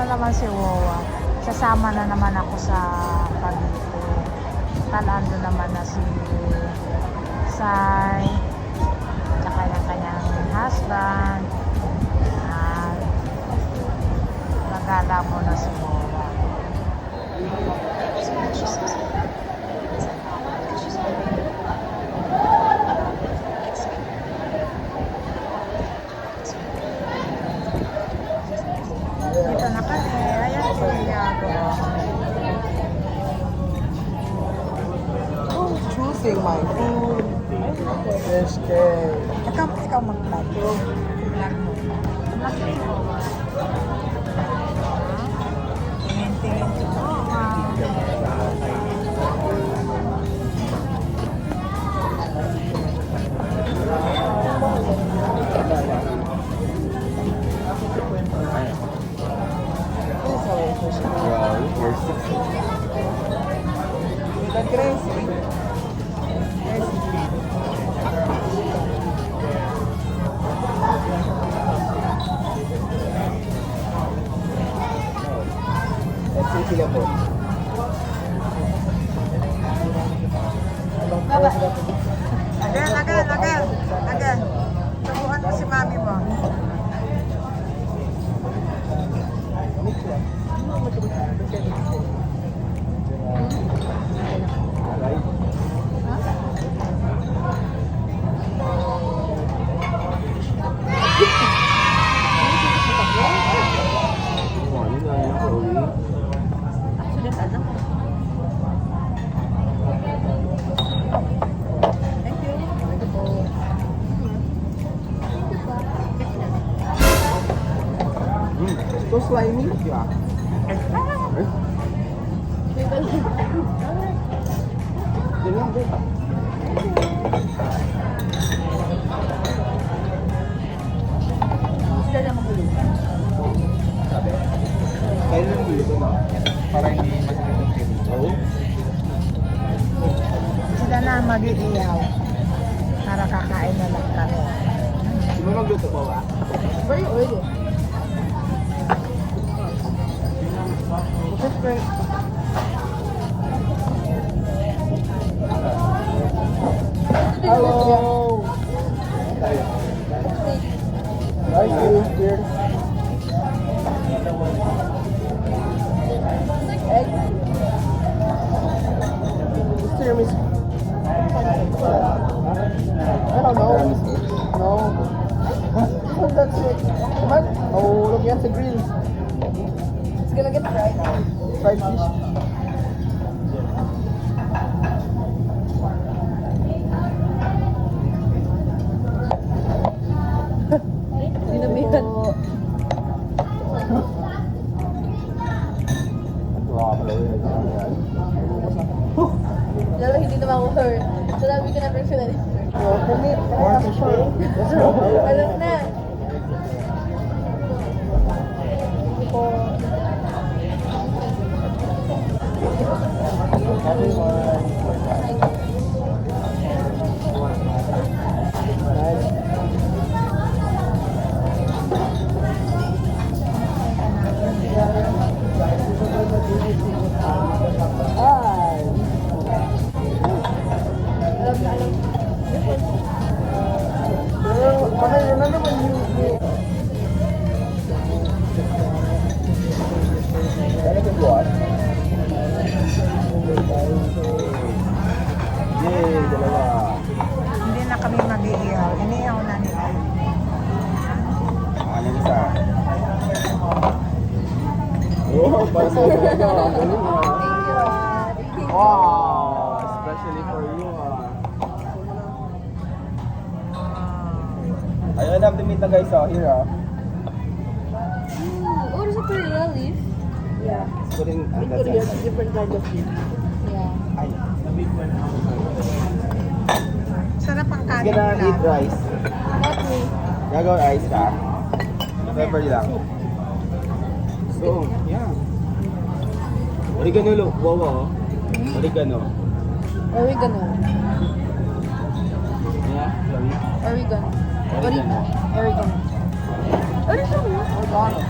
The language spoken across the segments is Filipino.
naman si Wawa. Sasama na naman ako sa Cavite. Talando naman na si Sai. Tsaka yung kanyang husband. At nagala mo na si Wawa. Dito na kami. Ayan si Yago. Choosing my food. Yes, kay. Ikaw mag-vlog. Vlog mo. Vlog mo. Tingin-tingin si Wawa. Crazy. Sige po. Again. Tubuhan mo si mami mo. So slimy, di ba? Yun lang, bro. Sila na magulo. Sabi? Kaya lang dito na. Para hindi masakit. Oo. Sila na mag-iiyaw. Para kakain na lang kami. Di ba magluto po ba? Very oily. Just great. Hello. Nice to meet you. Egg. Tiramisu. I don't know. No. Oh, that's it. Come on. Oh, look at the grill. It's gonna get fried. Fried fish. Dinamihan. Lalo hindi naman ako hurt. Salabi ko na personal. Alam na. But I remember when you Yay, dalawa. Hindi na kami mag-iiyaw. Iniyaw na nila. Ano isa? Oh, para sa iyo talaga. Wow, especially for you. Ayun na, meet na guys. Here, Oh, there's a Korea leaf. Yeah. putting Korea is different kind of meat. Yeah. Ay, Sarap ang kanin gonna eat nila. rice. Not me. Gagawin rice ka? Pepper lang. So, yeah. Oregano lo, wow. Oregano. Oregano. Yeah, sorry. Oregano. Oregano. Oregano. Oregano. Oregano.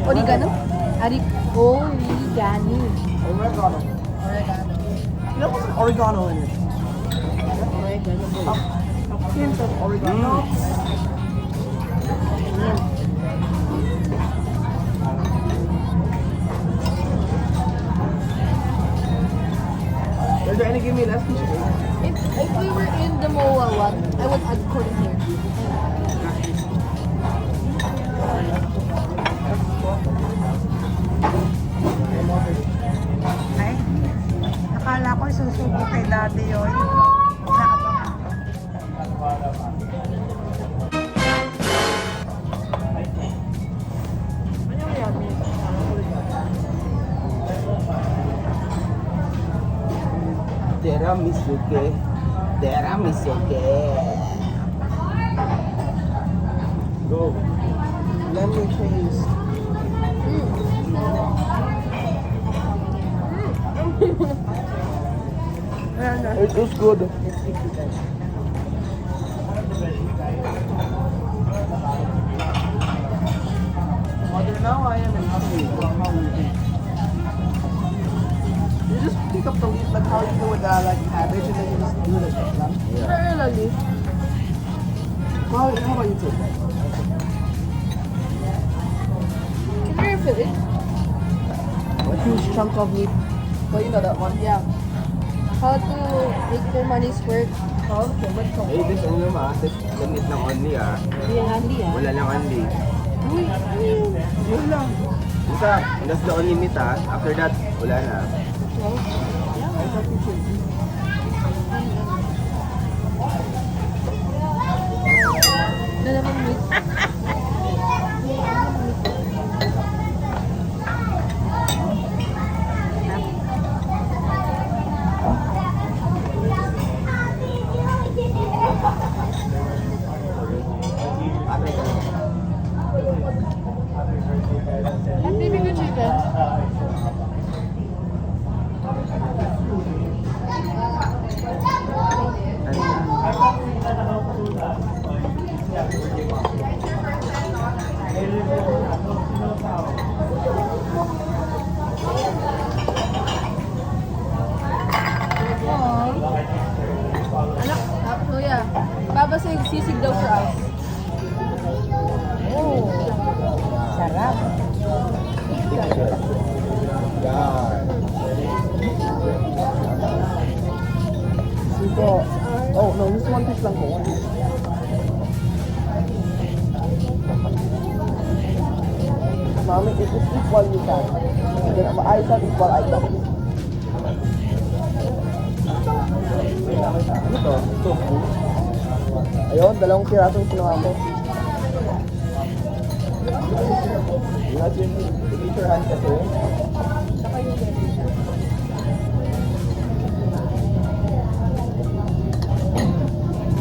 Oregano? Origani. Oregano. Oregano. You know what's oregano in it? Oregano. A hint of oregano. Is there any give me lessons? If we were in the MOA one, I would add corn here. Ay, akala ko isusubo kay Daddy yun. Naabangan ko. Tiramisu ke. Tiramisu ke. Go. Let me taste. It is good. Mother, now I am in hungry. You just pick up the leaf like how you do with like cabbage and then you just do the lang. Really? How about you take that? Can you refill it? A huge chunk of meat. Well, you know that one. Yeah. How to make your money's worth? Okay, let's go. Eh, this ano naman, this limit ng only ah. Hindi yan, hindi ah. Wala lang only. Uy, Yun lang. Isa, that's the only limit ah. After that, wala na. well, I thought you should. na naman meat. Maybe good chicken. Anak, kuya, babasig sisig daw for us. Oh, sarap. Siko. Oh, no, just one piece lang po. One piece. Mami, it is equal you can. Then, I said equal I can. Ano to? Tofu. Ayun, dalawang pirasong kinuha ko. Imagine, if your hand kasi,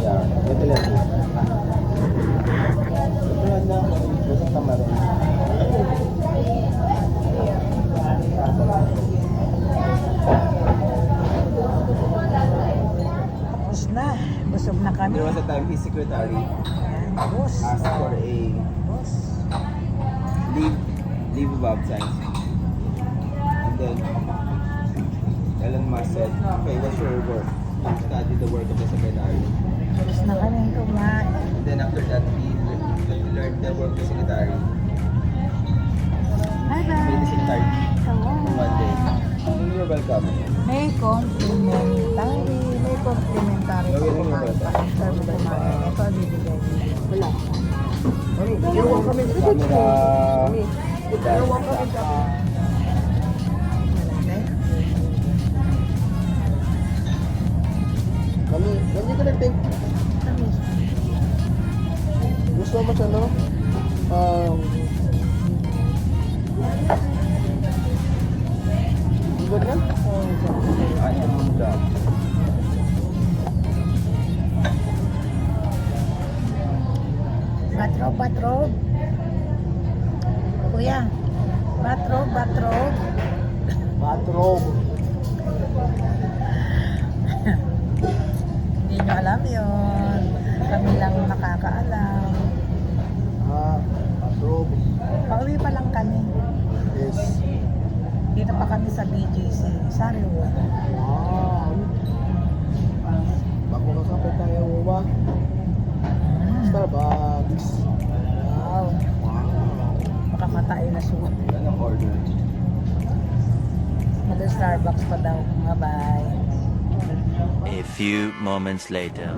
yeah, ito lang. Ito yan na, busang kamarin. Tapos na. Busog na kami. There was a time his secretary Ayan, boss. asked for a Boss. leave of absence. And then Elon Musk said, okay, what's your work? Study the work of the secretary. Tapos na kami kumain. And then after that, he learned the work of the secretary. Made the Bye-bye. secretary Hello. one day. You're welcome. May complimentary. May complimentary. Gawin mo Kumain ba? pa. After mo kumain. Ito, bibigay nila. Wala. Mami, you're welcome in the Camera. Mami, you're welcome in the Mami, when you gonna take gusto mo siya, no? Good na? Ano mo ba? Batrob, batrob. Kuya. Batrob, batrob. Bathrobe. Hindi nyo alam yun. Kami lang nakakaalam. Bathrobe. Pauwi pa lang kami. kami sa BGC, Sariwa. Wow. Bako kakapit tayo ba? Starbucks. Wow. Wow. Baka matay na siya. Anong order? Mag-Starbucks pa daw. Bye-bye. A few moments later.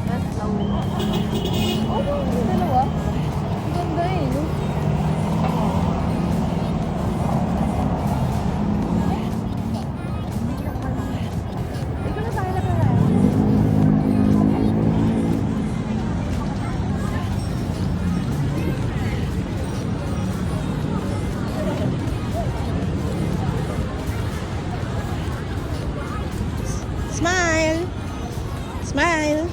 That's so... Oh, yung dalawa. Ang ganda eh, no? Hindi ko na tayo nakarayan. Smile! Smile!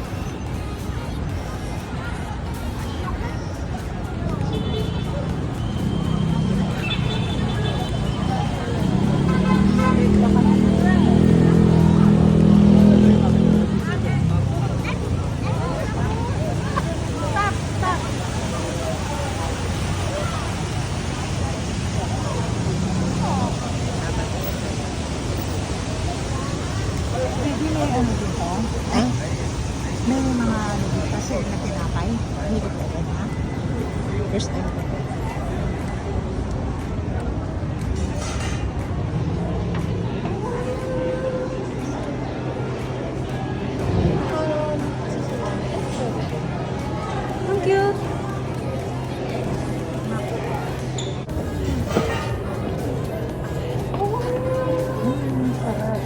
Baby, may ano dito? May mga ano dito sir na tinapay. Hindi ko pwede na. First time ko. Ang cute. Sarap.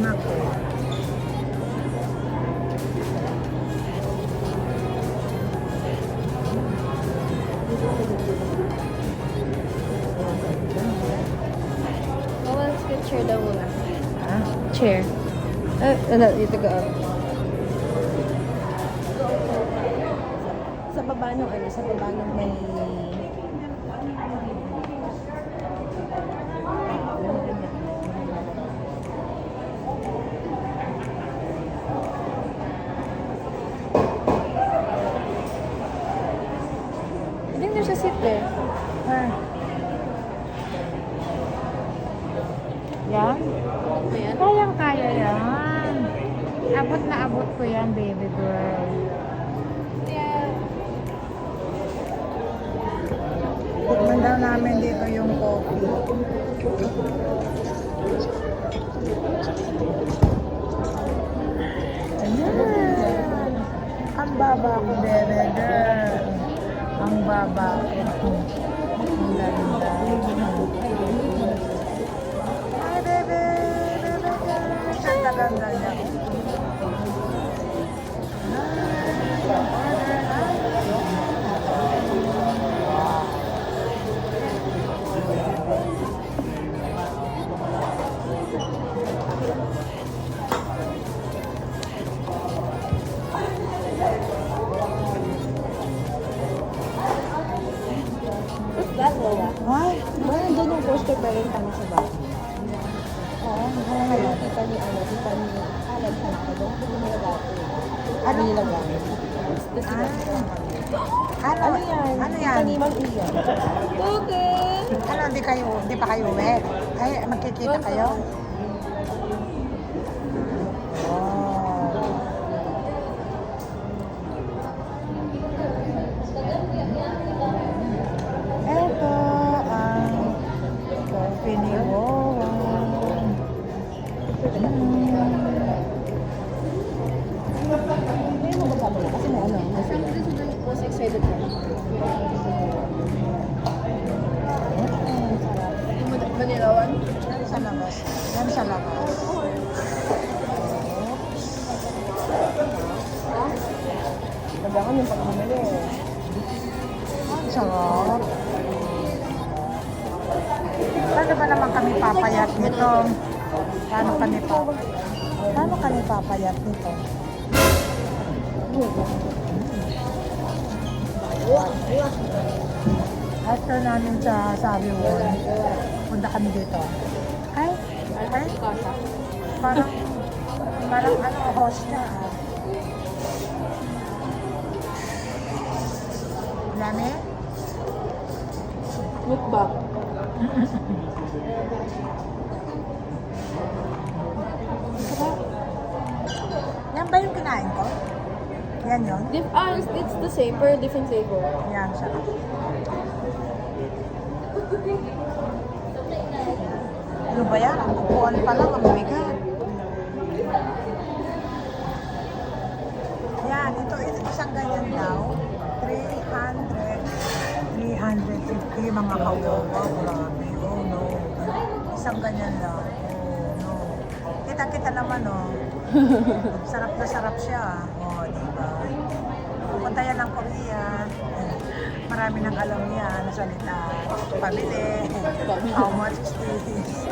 Nako. Oh, let's get chair daw muna. Ha? Chair. Ano, dito ka. Sa baba nung ano, sa baba nung may... I think there's a seat there. Ah. Yan? Ayan. Kayang-kaya yan. Abot na abot ko yan, baby girl. Yeah. Tikman daw namin dito yung coffee. Ayan. Ang baba ko, baby girl. Ang baba ko. Ang ganda. Hi, baby. Baby girl. Ganda-ganda niya. What's that, Lola? Ay, Diba nandun yung poster pa rin kami sa bahay? oo. Kaya kita ni ano, kita ni Alan sa ako doon. Hindi nila dati. Ano? nilagay? Ano? Ano yan? Ano yan? Kita ni Mang Ian. Okay. Ano, di pa kayo uwi? Ay, magkikita kayo? Oh. Ito ang coffee ni Wawan. Hindi mo kasama na kasi may ano. Kasama din sa most excited ko. Vanilla one? Yan sa labas. Yan sa labas. Nabangan yung pagmamali. Ang sarap. Paano ba naman kami papayat nito? Paano kami papayat nito? After namin sa Sabi World, punta kami dito. Ay, parang ano, host niya. Dami? Mukbang. Yan ba yung kinain ko? Yan yun? It's the same, pero different flavor. Yan, sarap. Ano ba yan? Ang upuan pa lang, ang bigat. Yan, ito isang ganyan daw. 350 mga kawawa. Grabe. Oh no. Isang ganyan daw. Oh no. Kita-kita naman oh. Sarap na sarap siya. Oh, di ba? Punta yan ng Korea. Marami nang alam niya na salita. Pabili. How much is this?